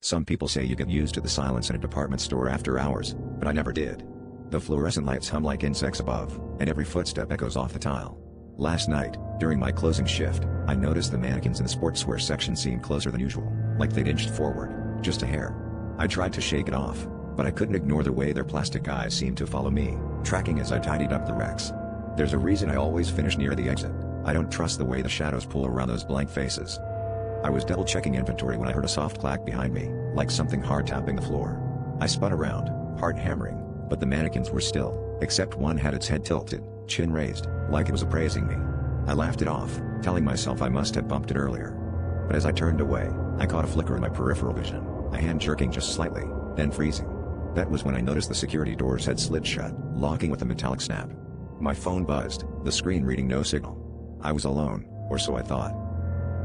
Some people say you get used to the silence in a department store after hours, but I never did. The fluorescent lights hum like insects above, and every footstep echoes off the tile. Last night, during my closing shift, I noticed the mannequins in the sportswear section seemed closer than usual, like they'd inched forward, just a hair. I tried to shake it off, but I couldn't ignore the way their plastic eyes seemed to follow me, tracking as I tidied up the wrecks. There's a reason I always finish near the exit. I don't trust the way the shadows pull around those blank faces. I was double-checking inventory when I heard a soft clack behind me, like something hard tapping the floor. I spun around, heart hammering, but the mannequins were still, except one had its head tilted, chin raised, like it was appraising me. I laughed it off, telling myself I must have bumped it earlier. But as I turned away, I caught a flicker in my peripheral vision, a hand jerking just slightly, then freezing. That was when I noticed the security doors had slid shut, locking with a metallic snap. My phone buzzed, the screen reading no signal. I was alone, or so I thought.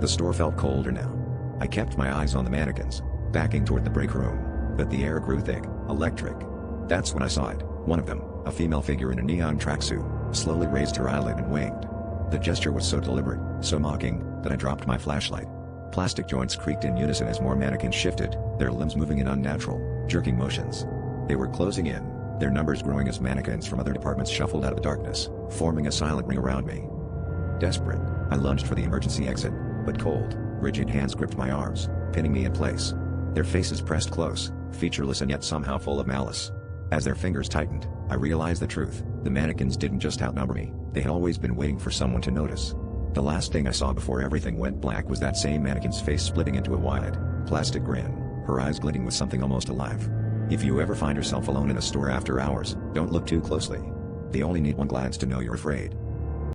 The store felt colder now. I kept my eyes on the mannequins, backing toward the break room, but the air grew thick, electric. That's when I saw it. One of them, a female figure in a neon tracksuit, slowly raised her eyelid and winked. The gesture was so deliberate, so mocking, that I dropped my flashlight. Plastic joints creaked in unison as more mannequins shifted, their limbs moving in unnatural, jerking motions. They were closing in, their numbers growing as mannequins from other departments shuffled out of the darkness, forming a silent ring around me. Desperate, I lunged for the emergency exit, but cold, rigid hands gripped my arms, pinning me in place. Their faces pressed close, featureless and yet somehow full of malice. As their fingers tightened, I realized the truth. The mannequins didn't just outnumber me, they had always been waiting for someone to notice. The last thing I saw before everything went black was that same mannequin's face splitting into a wide, plastic grin, her eyes glinting with something almost alive. If you ever find yourself alone in a store after hours, don't look too closely. They only need one glance to know you're afraid.